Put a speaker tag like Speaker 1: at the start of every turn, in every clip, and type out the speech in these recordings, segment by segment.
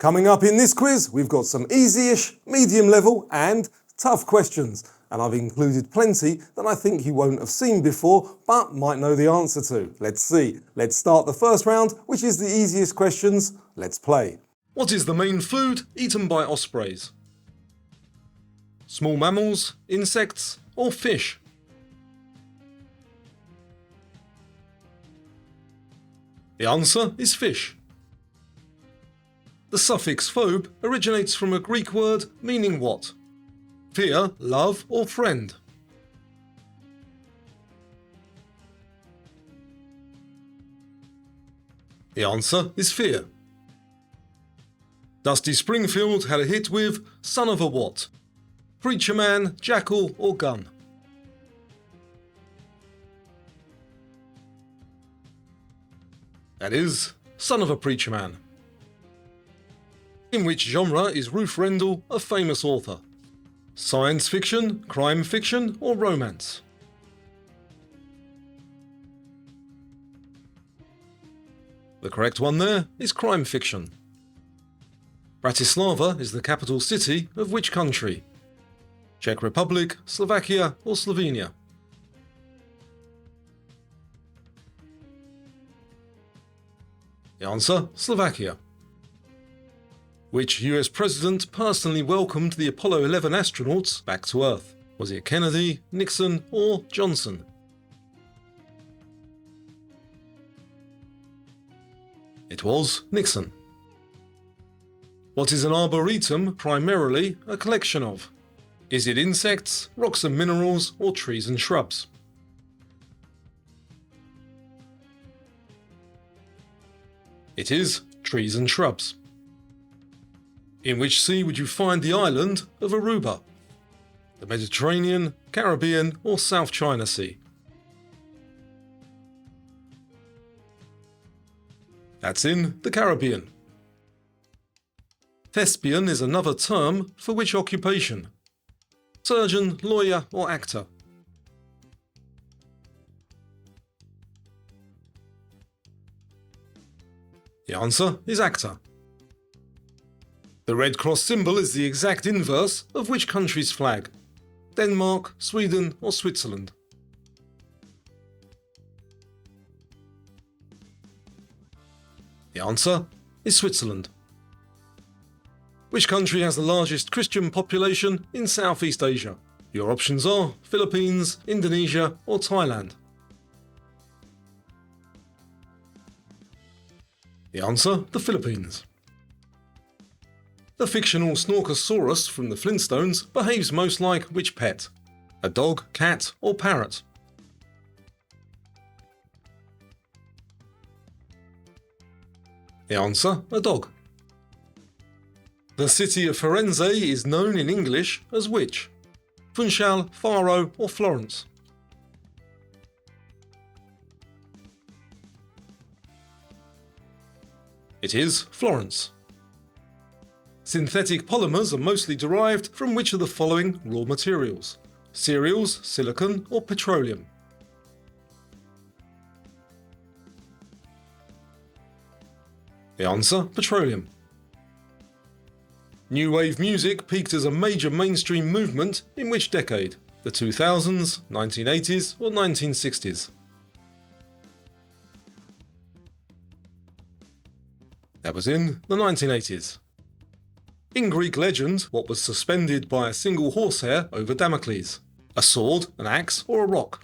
Speaker 1: Coming up in this quiz, we've got some easy-ish, medium level and tough questions. And I've included plenty that I think you won't have seen before, but might know the answer to. Let's see. Let's start the first round, which is the easiest questions. Let's play.
Speaker 2: What is the main food eaten by ospreys? Small mammals, insects, or fish? The answer is fish. The suffix phobe originates from a Greek word meaning what? Fear, love, or friend? The answer is fear. Dusty Springfield had a hit with Son of a What? Preacher Man, Jackal, or Gun? That is Son of a Preacher Man. In which genre is Ruth Rendell a famous author? Science fiction, crime fiction, or romance? The correct one there is crime fiction. Bratislava is the capital city of which country? Czech Republic, Slovakia, or Slovenia? The answer, Slovakia. Which US president personally welcomed the Apollo 11 astronauts back to Earth? Was it Kennedy, Nixon, or Johnson? It was Nixon. What is an arboretum primarily a collection of? Is it insects, rocks and minerals, or trees and shrubs? It is trees and shrubs. In which sea would you find the island of Aruba? The Mediterranean, Caribbean, or South China Sea? That's in the Caribbean. Thespian is another term for which occupation? Surgeon, lawyer, or actor? The answer is actor. The Red Cross symbol is the exact inverse of which country's flag? Denmark, Sweden, or Switzerland? The answer is Switzerland. Which country has the largest Christian population in Southeast Asia? Your options are Philippines, Indonesia, or Thailand. The answer, the Philippines. The fictional Snorkosaurus from the Flintstones behaves most like which pet? A dog, cat, or parrot? The answer, a dog. The city of Firenze is known in English as which? Funchal, Faro, or Florence? It is Florence. Synthetic polymers are mostly derived from which of the following raw materials? Cereals, silicon, or petroleum? The answer, petroleum. New wave music peaked as a major mainstream movement in which decade? The 2000s, 1980s, or 1960s? That was in the 1980s. In Greek legend, what was suspended by a single horsehair over Damocles? A sword, an axe, or a rock?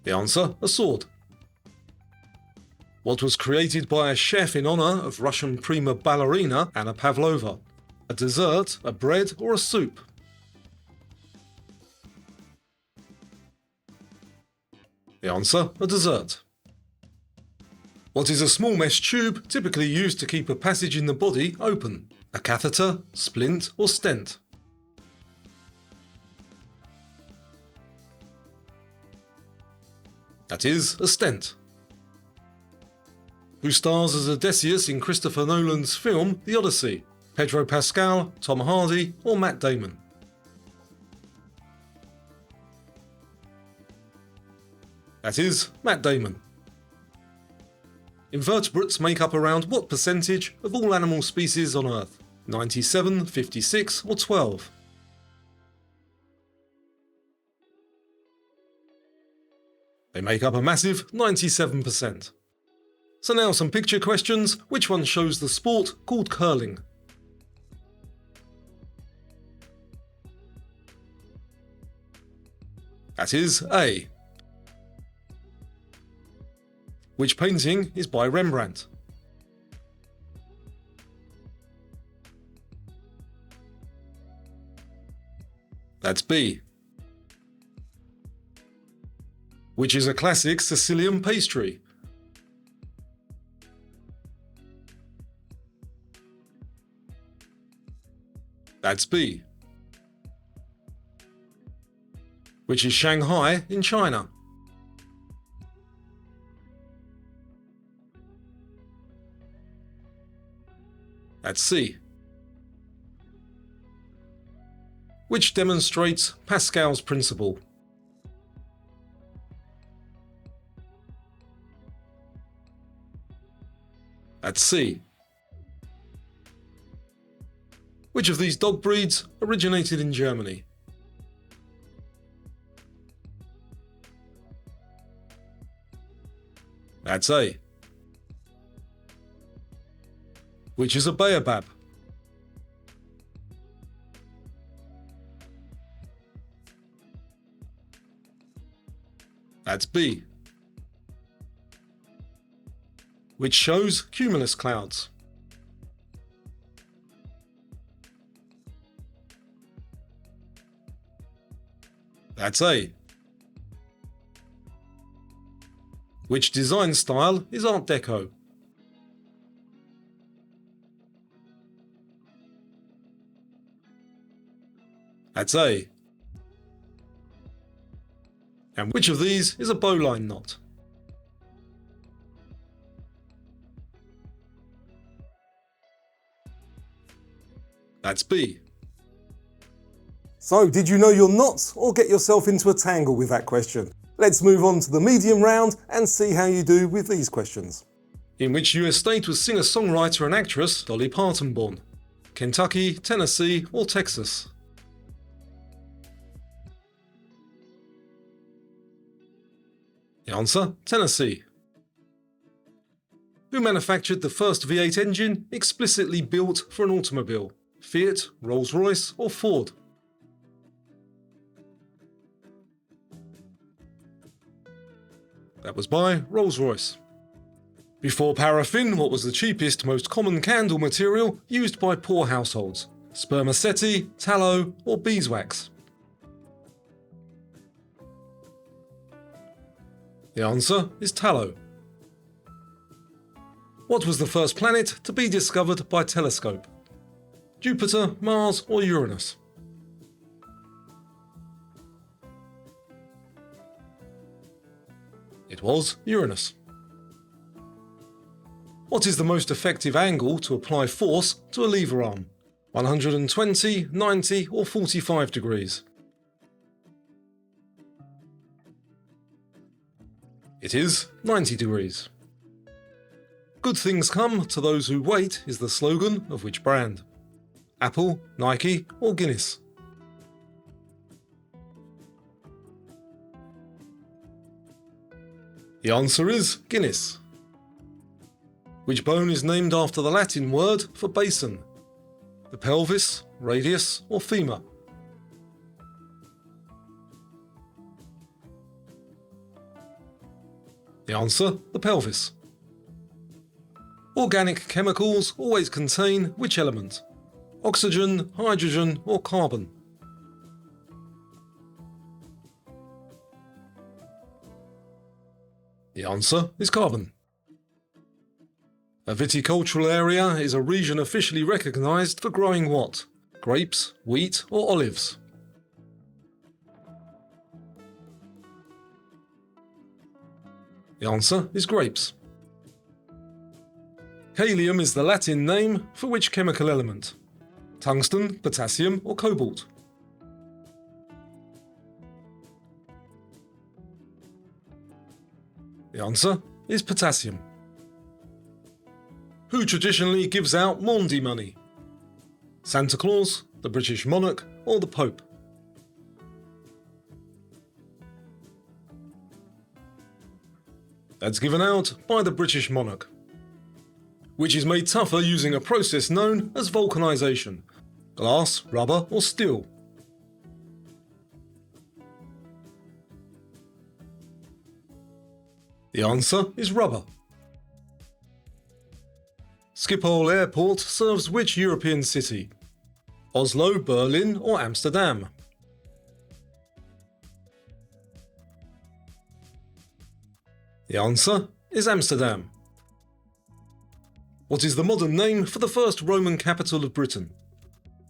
Speaker 2: The answer, a sword. What was created by a chef in honour of Russian prima ballerina Anna Pavlova? A dessert, a bread, or a soup? The answer, a dessert. What is a small mesh tube typically used to keep a passage in the body open? A catheter, splint, or stent? That is a stent. Who stars as Odysseus in Christopher Nolan's film The Odyssey? Pedro Pascal, Tom Hardy, or Matt Damon? That is Matt Damon. Invertebrates make up around what percentage of all animal species on Earth? 97, 56 or 12? They make up a massive 97%. So now some picture questions. Which one shows the sport called curling? That is A. Which painting is by Rembrandt? That's B. Which is a classic Sicilian pastry? That's B. Which is Shanghai in China? That's C. Which demonstrates Pascal's principle? That's C. Which of these dog breeds originated in Germany? That's A. Which is a baobab? That's B. Which shows cumulus clouds? That's A. Which design style is Art Deco? That's A. And which of these is a bowline knot? That's B.
Speaker 1: So, did you know your knots or get yourself into a tangle with that question? Let's move on to the medium round and see how you do with these questions.
Speaker 2: In which US state was singer-songwriter and actress Dolly Parton born? Kentucky, Tennessee or Texas? The answer, Tennessee. Who manufactured the first V8 engine explicitly built for an automobile? Fiat, Rolls-Royce or Ford? That was by Rolls-Royce. Before paraffin, what was the cheapest, most common candle material used by poor households? Spermaceti, tallow or beeswax? The answer is tallow. What was the first planet to be discovered by telescope? Jupiter, Mars or Uranus? It was Uranus. What is the most effective angle to apply force to a lever arm? 120, 90 or 45 degrees? It is 90 degrees. Good things come to those who wait is the slogan of which brand? Apple, Nike or Guinness? The answer is Guinness. Which bone is named after the Latin word for basin? The pelvis, radius or femur? The answer, the pelvis. Organic chemicals always contain which element? Oxygen, hydrogen or carbon? The answer is carbon. A viticultural area is a region officially recognised for growing what? Grapes, wheat or olives? The answer is grapes. Kalium is the Latin name for which chemical element? Tungsten, potassium or cobalt? The answer is potassium. Who traditionally gives out Maundy money? Santa Claus, the British monarch, or the Pope? That's given out by the British monarch. Which is made tougher using a process known as vulcanization. Glass, rubber, or steel? The answer is rubber. Schiphol Airport serves which European city? Oslo, Berlin, or Amsterdam? The answer is Amsterdam. What is the modern name for the first Roman capital of Britain?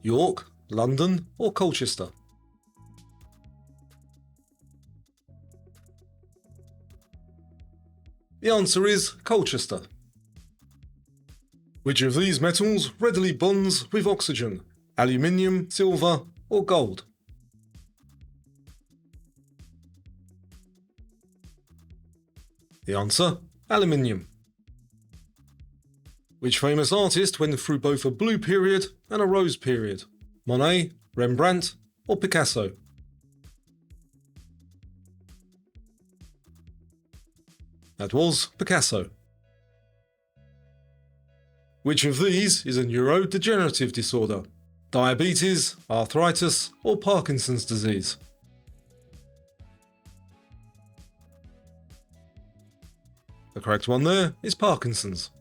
Speaker 2: York, London, or Colchester? The answer is Colchester. Which of these metals readily bonds with oxygen? Aluminium, silver, or gold? The answer, aluminium. Which famous artist went through both a blue period and a rose period? Monet, Rembrandt, or Picasso? That was Picasso. Which of these is a neurodegenerative disorder? Diabetes, arthritis, or Parkinson's disease? The correct one there is Parkinson's.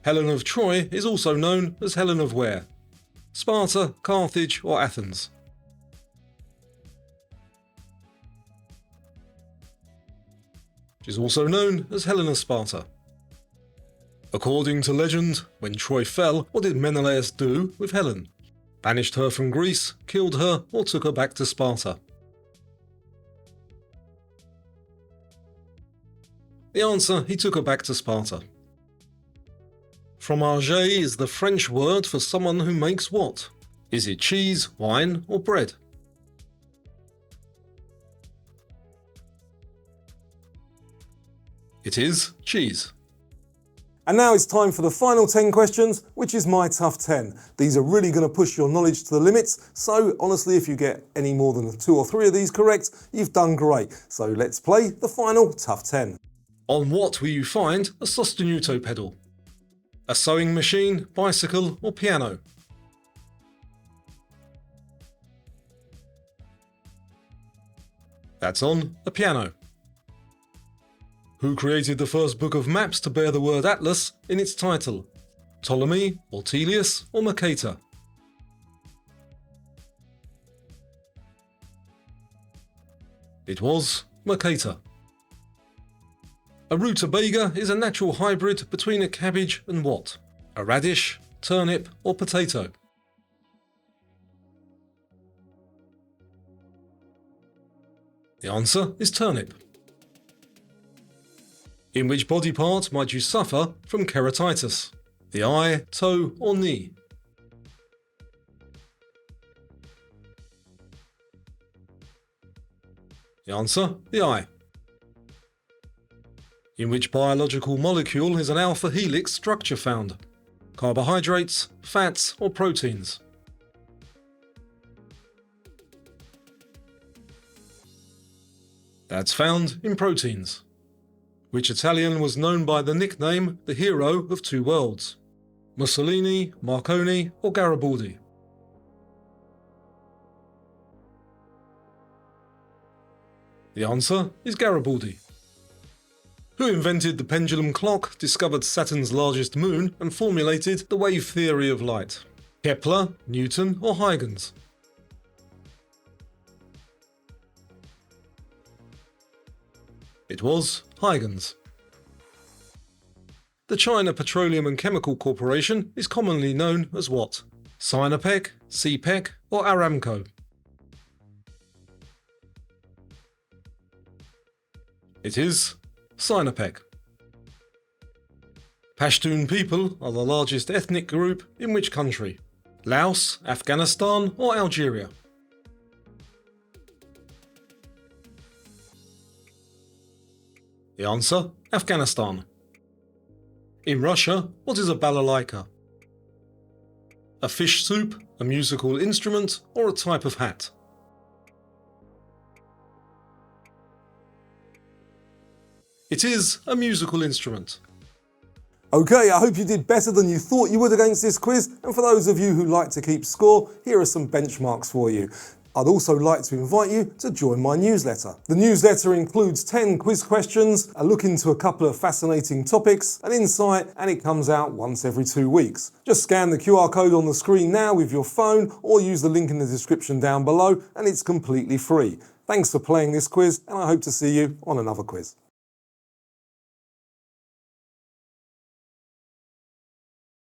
Speaker 2: Helen of Troy is also known as Helen of where? Sparta, Carthage, or Athens? She is also known as Helen of Sparta. According to legend, when Troy fell, what did Menelaus do with Helen? Banished her from Greece, killed her, or took her back to Sparta? The answer, he took her back to Sparta. Fromager is the French word for someone who makes what? Is it cheese, wine, or bread? It is cheese.
Speaker 1: And now it's time for the final 10 questions, which is my tough 10. These are really going to push your knowledge to the limits, so honestly, if you get any more than 2 or 3 of these correct, you've done great. So let's play the final tough 10.
Speaker 2: On what will you find a sostenuto pedal? A sewing machine, bicycle, or piano? That's on a piano. Who created the first book of maps to bear the word Atlas in its title? Ptolemy, Ortelius, or Mercator? It was Mercator. A rutabaga is a natural hybrid between a cabbage and what? A radish, turnip, or potato? The answer is turnip. In which body part might you suffer from keratitis? The eye, toe, or knee? The answer, the eye. In which biological molecule is an alpha helix structure found? Carbohydrates, fats, or proteins? That's found in proteins. Which Italian was known by the nickname the hero of two worlds? Mussolini, Marconi, or Garibaldi? The answer is Garibaldi. Who invented the pendulum clock, discovered Saturn's largest moon, and formulated the wave theory of light? Kepler, Newton, or Huygens? It was Huygens. The China Petroleum and Chemical Corporation is commonly known as what? Sinopec, CPEC, or Aramco? It is Sinopec. Pashtun people are the largest ethnic group in which country? Laos, Afghanistan, or Algeria? The answer, Afghanistan. In Russia, what is a balalaika? A fish soup, a musical instrument, or a type of hat? It is a musical instrument.
Speaker 1: Okay, I hope you did better than you thought you would against this quiz, and for those of you who like to keep score, here are some benchmarks for you. I'd also like to invite you to join my newsletter. The newsletter includes 10 quiz questions, a look into a couple of fascinating topics, an insight, and it comes out once every 2 weeks. Just scan the QR code on the screen now with your phone, or use the link in the description down below, and it's completely free. Thanks for playing this quiz, and I hope to see you on another quiz.